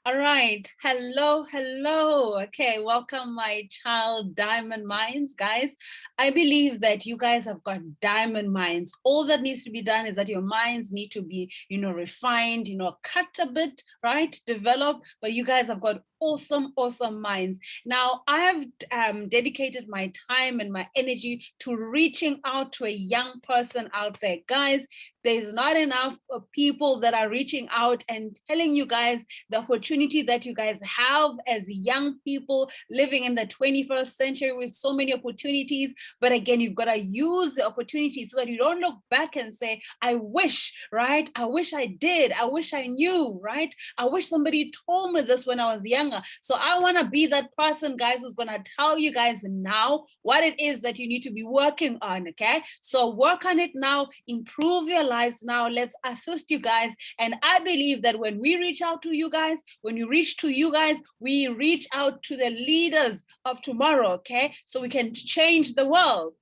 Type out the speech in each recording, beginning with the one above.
All right. Hello, hello. Okay, welcome my child diamond minds, guys. I believe that you guys have got diamond minds. All that needs to be done is that your minds need to be, refined, cut a bit, right? Develop, but you guys have got awesome minds. Now, I have dedicated my time and my energy to reaching out to a young person out there. Guys, there's not enough people that are reaching out and telling you guys the opportunity that you guys have as young people living in the 21st century with so many opportunities. But again, you've got to use the opportunity so that you don't look back and say, I wish, right? I wish I did. I wish I knew, right? I wish somebody told me this when I was younger. So I want to be that person, guys, who's going to tell you guys now what it is that you need to be working on, okay? So work on it now, improve your lives now. Let's assist you guys. And I believe that when we reach out to you guys, when you reach to you guys, we reach out to the leaders of tomorrow, okay? So we can change the world.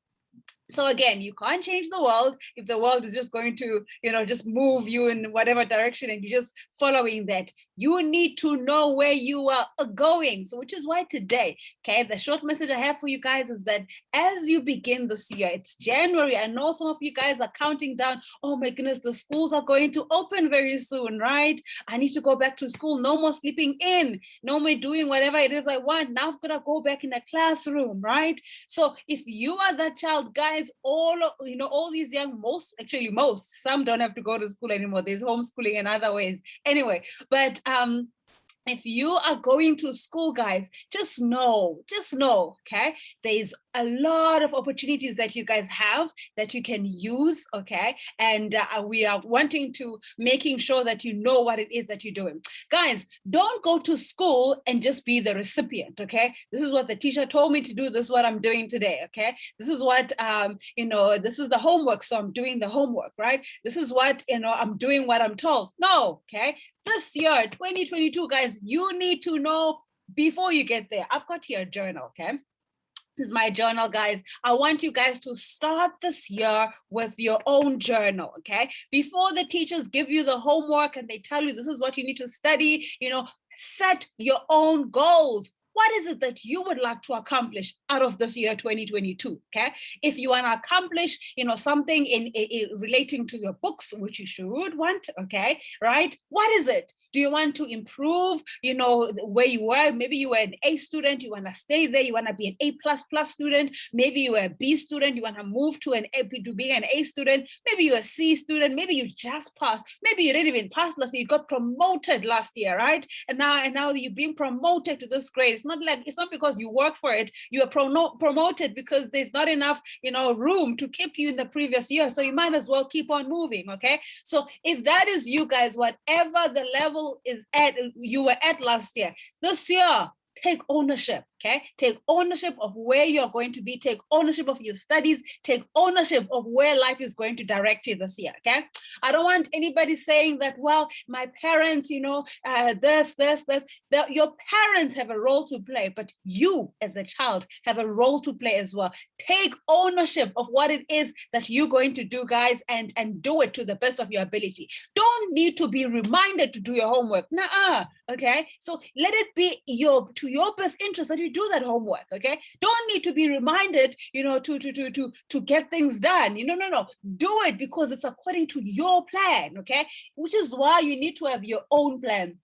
So again, you can't change the world if the world is just going to, just move you in whatever direction and you're just following that. You need to know where you are going. So which is why today, okay, the short message I have for you guys is that as you begin this year, it's January. I know some of you guys are counting down. Oh my goodness, the schools are going to open very soon, right? I need to go back to school. No more sleeping in. No more doing whatever it is I want. Now I've got to go back in the classroom, right? So if you are that child, guys, all these young, most, some don't have to go to school anymore. There's homeschooling and other ways. Anyway, but if you are going to school, guys, just know, okay, there's a lot of opportunities that you guys have that you can use, okay? And we are wanting to making sure that you know what it is that you're doing. Guys, don't go to school and just be the recipient, okay? This is what the teacher told me to do. This is what I'm doing today, okay? This is what, this is the homework, so I'm doing the homework, right? This is what, I'm doing what I'm told. No, okay? This year, 2022, guys, you need to know before you get there. I've got here a journal, okay? This is my journal, guys. I want you guys to start this year with your own journal, okay? Before the teachers give you the homework and they tell you this is what you need to study, set your own goals. What is it that you would like to accomplish out of this year 2022, okay? If you want to accomplish, something in relating to your books, which you should want, okay, right? What is it? Do you want to improve, where you were? Maybe you were an A student, you want to stay there, you want to be an A++ student. Maybe you were a B student, you want to move to being an A student. Maybe you're a C student, maybe you just passed, maybe you didn't even pass last year, you got promoted last year, right? And now you're being promoted to this grade. It's not because you work for it, you are promoted because there's not enough, room to keep you in the previous year. So you might as well keep on moving, okay? So if that is you guys, whatever the level is you were at last year, this year, take ownership, okay? Take ownership of where you're going to be, take ownership of your studies, take ownership of where life is going to direct you this year, okay? I don't want anybody saying that, well, my parents, your parents have a role to play, but you as a child have a role to play as well. Take ownership of what it is that you're going to do, guys, and do it to the best of your ability. Don't need to be reminded to do your homework. Nuh-uh, okay? So let it be to your best interest that you do that homework, okay? Don't need to be reminded, to get things done. No. Do it because it's according to your plan, okay? Which is why you need to have your own plan.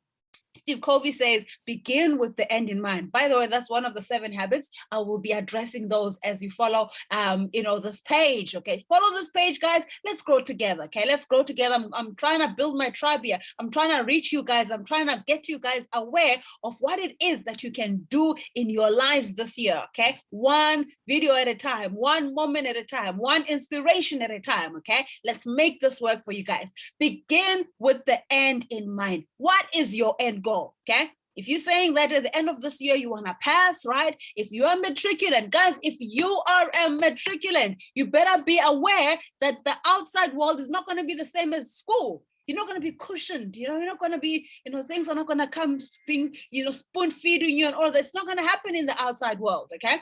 Steve Covey says, begin with the end in mind. By the way, that's one of the 7 habits. I will be addressing those as you follow, this page, okay? Follow this page, guys. Let's grow together, okay? Let's grow together. I'm trying to build my tribe here. I'm trying to reach you guys. I'm trying to get you guys aware of what it is that you can do in your lives this year, okay? One video at a time, one moment at a time, one inspiration at a time, okay? Let's make this work for you guys. Begin with the end in mind. What is your end goal, okay? If you're saying that at the end of this year you want to pass, right? If you are matriculant, guys, if you are a matriculant, you better be aware that the outside world is not going to be the same as school. You're not going to be cushioned, you're not going to be, things are not going to come being, spoon feeding you and all that. It's not going to happen in the outside world, okay?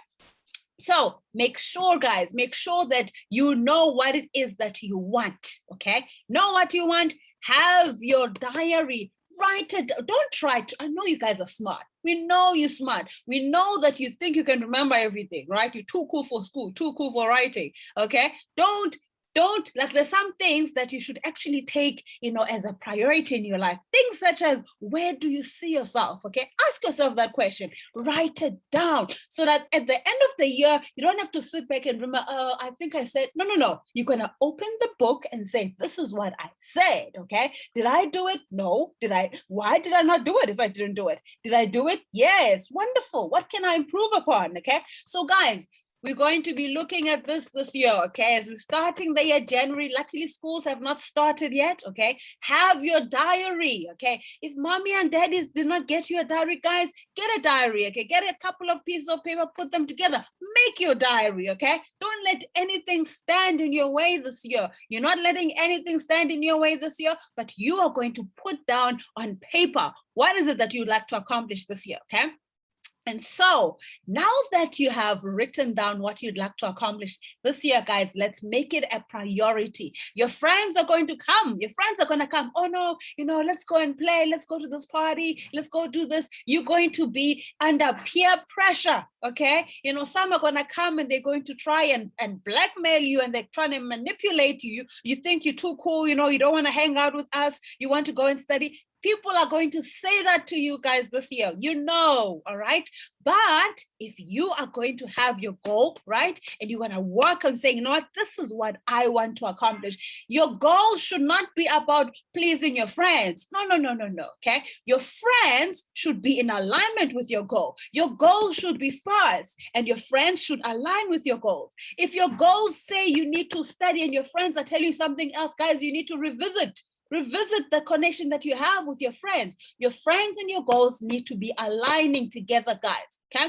So make sure, guys, that you know what it is that you want, okay? Know what you want. Have your diary. Write it. Don't try to. I know you guys are smart. We know you're smart. We know that you think you can remember everything, right? You're too cool for school, too cool for writing. Okay. Don't like, there's some things that you should actually take, as a priority in your life. Things such as, where do you see yourself? Okay. Ask yourself that question. Write it down so that at the end of the year, you don't have to sit back and remember, oh, I think I said, no. You're going to open the book and say, this is what I said. Okay. Did I do it? No. Why did I not do it if I didn't do it? Did I do it? Yes. Wonderful. What can I improve upon? Okay. So guys, we're going to be looking at this year, okay? As we're starting the year, January, luckily schools have not started yet, okay? Have your diary, okay? If mommy and daddies did not get you a diary, guys, get a diary, okay? Get a couple of pieces of paper, put them together. Make your diary, okay? Don't let anything stand in your way this year. You're not letting anything stand in your way this year, but you are going to put down on paper, what is it that you'd like to accomplish this year, okay? And so now that you have written down what you'd like to accomplish this year, guys, let's make it a priority. Your friends are going to come. Your friends are going to come. Oh, no, let's go and play. Let's go to this party. Let's go do this. You're going to be under peer pressure, okay? Some are going to come and they're going to try and blackmail you, and they're trying to manipulate you. You think you're too cool. You don't want to hang out with us. You want to go and study. People are going to say that to you guys this year, all right? But if you are going to have your goal, right? And you're going to work on saying, this is what I want to accomplish. Your goal should not be about pleasing your friends. No, okay? Your friends should be in alignment with your goal. Your goal should be first, and your friends should align with your goals. If your goals say you need to study and your friends are telling you something else, guys, you need to revisit the connection that you have with your friends. Your friends and your goals need to be aligning together, guys, okay?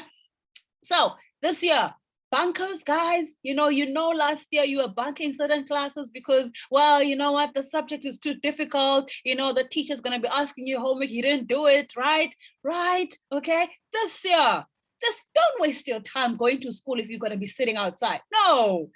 So this year, bunkers, guys, last year you were bunking certain classes because, well, you know what, the subject is too difficult. The teacher's going to be asking you homework, you didn't do it, right? Okay? This year, don't waste your time going to school if you're going to be sitting outside. No,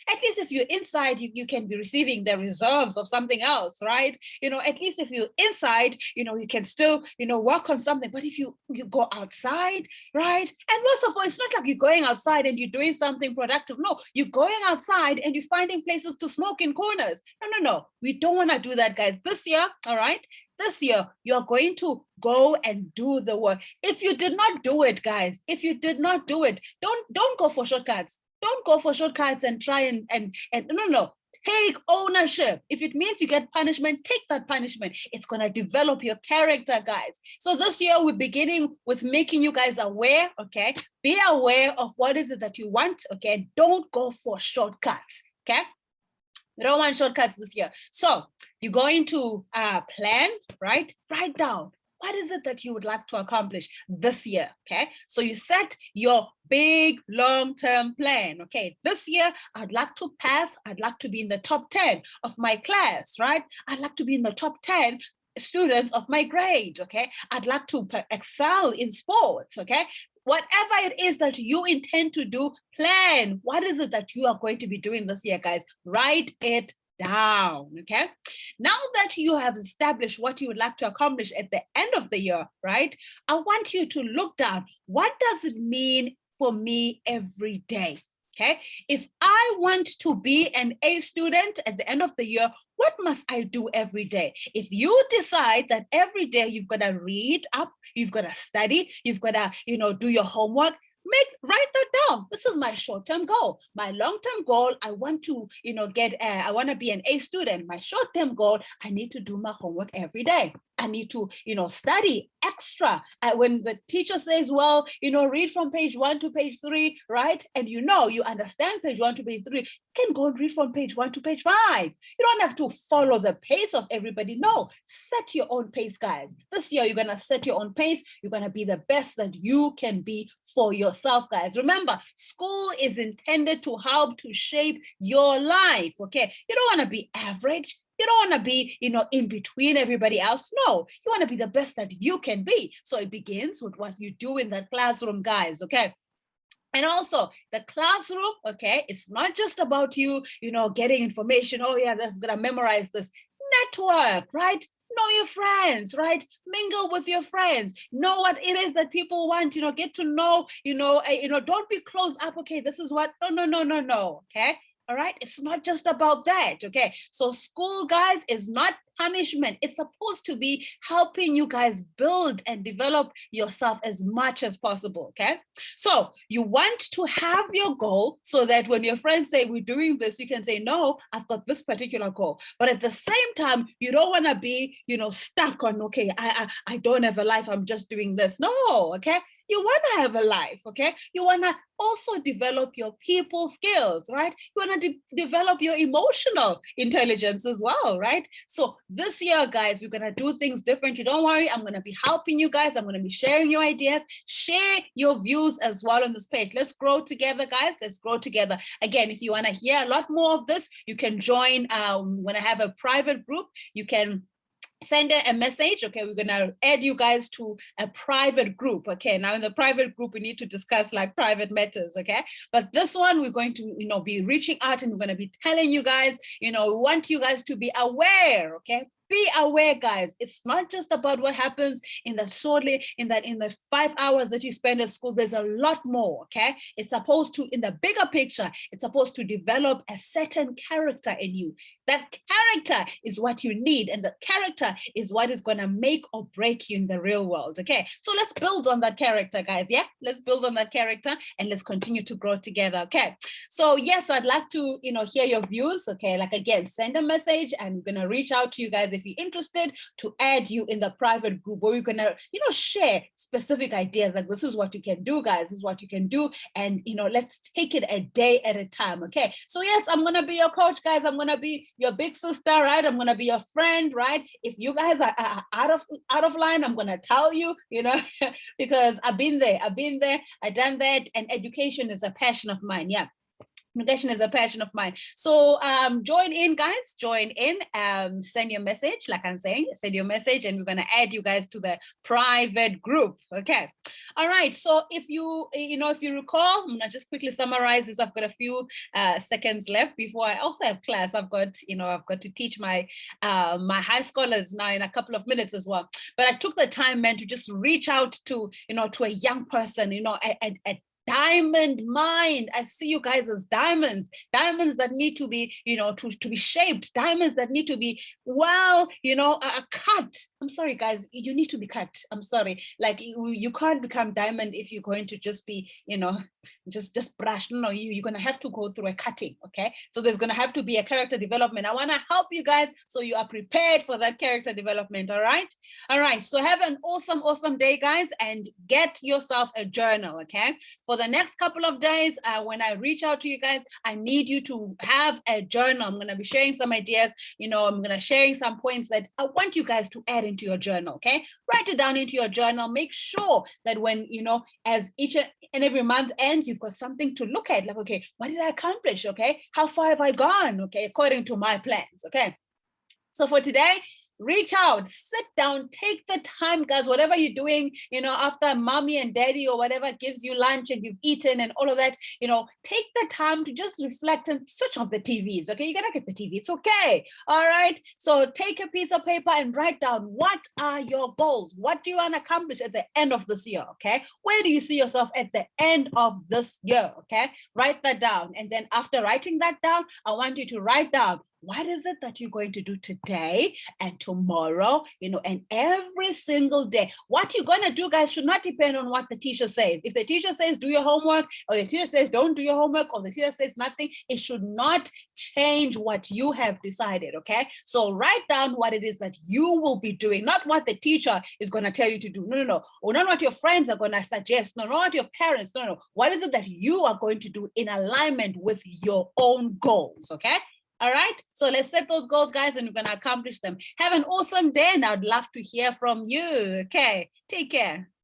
at least if you're inside, you can be receiving the reserves of something else, right? At least if you're inside, you can still, work on something. But if you go outside, right? And most of all, it's not like you're going outside and you're doing something productive. No, you're going outside and you're finding places to smoke in corners. No. We don't want to do that, guys. This year, all right? This year, you're going to go and do the work. If you did not do it, guys, don't go for shortcuts. Don't go for shortcuts and try and no. Take ownership. If it means you get punishment, take that punishment. It's going to develop your character, guys. So this year, we're beginning with making you guys aware, okay? Be aware of what is it that you want, okay? Don't go for shortcuts, okay? We don't want shortcuts this year. So you're going to plan, right? Write down. What is it that you would like to accomplish this year, okay? So you set your big long-term plan, okay? This year, I'd like to pass. I'd like to be in the top 10 of my class, right? I'd like to be in the top 10 students of my grade, okay? I'd like to excel in sports, okay? Whatever it is that you intend to do, plan. What is it that you are going to be doing this year, guys? Write it down, okay? Now that you have established what you would like to accomplish at the end of the year, right? I want you to look down. What does it mean for me every day? Okay, if I want to be an A student at the end of the year, what must I do every day? If you decide that every day you've got to read up, you've got to study, you've got to, do your homework, write that down. This is my short-term goal. My long-term goal, I want to, I want to be an A student. My short-term goal, I need to do my homework every day. I need to, study extra. When the teacher says, well, read from page 1 to page 3, right? And you understand page 1 to page 3, you can go and read from page 1 to page 5. You don't have to follow the pace of everybody. No, set your own pace, guys. This year, you're going to set your own pace. You're going to be the best that you can be for yourself, guys. Remember, school is intended to help to shape your life, okay? You don't want to be average. You don't want to be, in between everybody else. No, you want to be the best that you can be. So it begins with what you do in that classroom, guys, okay? And also the classroom, okay, it's not just about you, getting information. Oh yeah, they're going to memorize this. Network, right? know your friends, right? Mingle with your friends, know what it is that people want, get to know, don't be closed up. Okay, this is what, no. Okay. All right. It's not just about that. Okay. So school, guys, is not punishment. It's supposed to be helping you guys build and develop yourself as much as possible. Okay. So you want to have your goal so that when your friends say we're doing this, you can say, no, I've got this particular goal. But at the same time, you don't want to be, stuck on, okay, I don't have a life. I'm just doing this. No. Okay. You want to have a life, okay? You want to also develop your people skills, right? You want to develop your emotional intelligence as well, right? So this year, guys, we're going to do things differently. Don't worry, I'm going to be helping you guys. I'm going to be sharing your ideas. Share your views as well on this page. Let's grow together, guys. Let's grow together. Again, if you want to hear a lot more of this, you can join when I have a private group. You can send a message. Okay, we're gonna add you guys to a private group. Okay, now in the private group we need to discuss like private matters. Okay, but this one we're going to be reaching out, and we're going to be telling you guys, we want you guys to be aware. Okay, be aware, guys. It's not just about what happens in the in the 5 hours that you spend at school. There's a lot more. Okay, it's supposed to, in the bigger picture, it's supposed to develop a certain character in you. That character is what you need, and the character is what is going to make or break you in the real world. Okay, so let's build on that character, guys. Yeah, let's build on that character, and let's continue to grow together. Okay, so yes, I'd like to hear your views. Okay, like again, send a message, and we're going to reach out to you guys if you're interested to add you in the private group, where we're going to share specific ideas, like this is what you can do, guys, this is what you can do, and let's take it a day at a time. Okay, so yes, I'm going to be your coach, guys. I'm going to be your big sister, right? I'm going to be your friend, right? If you guys are out of line, I'm going to tell you, because I've been there, I've done that, and education is a passion of mine. Yeah. Education is a passion of mine. So join in, guys, join in, send your message, like I'm saying, send your message, and we're going to add you guys to the private group. Okay. All right. So if you recall, I'm going to just quickly summarize this. I've got a few seconds left before I also have class. I've got to teach my my high scholars now in a couple of minutes as well. But I took the time, man, to just reach out to, to a young person, at diamond mind. I see you guys as diamonds that need to be, to be shaped, diamonds that need to be, well, cut. I'm sorry, guys, you need to be cut. I'm sorry. Like you can't become diamond if you're going to just be, just brush. No, you're going to have to go through a cutting. Okay. So there's going to have to be a character development. I want to help you guys so you are prepared for that character development. All right. All right. So have an awesome day, guys, and get yourself a journal. Okay. For the next couple of days, when I reach out to you guys, I need you to have a journal. I'm going to be sharing some ideas. I'm going to sharing some points that I want you guys to add into your journal. Okay. Write it down into your journal. Make sure that when, as each and every month ends, you've got something to look at. Like, okay, what did I accomplish? Okay. How far have I gone? Okay. According to my plans. Okay. So for today, reach out, sit down, take the time, guys, whatever you're doing, after mommy and daddy or whatever gives you lunch and you've eaten and all of that, take the time to just reflect and switch off the TVs. Okay. You're going to get the TV. It's okay. All right. So take a piece of paper and write down, what are your goals? What do you want to accomplish at the end of this year? Okay. Where do you see yourself at the end of this year? Okay. Write that down. And then after writing that down, I want you to write down, what is it that you're going to do today and tomorrow, and every single day? What you're going to do, guys, should not depend on what the teacher says. If the teacher says do your homework, or the teacher says don't do your homework, or the teacher says nothing, it should not change what you have decided. Okay. So write down what it is that you will be doing, not what the teacher is going to tell you to do. No. Or not what your friends are going to suggest. No, not what your parents. No. What is it that you are going to do in alignment with your own goals? Okay. All right. So let's set those goals, guys, and we're going to accomplish them. Have an awesome day, and I'd love to hear from you. Okay. Take care.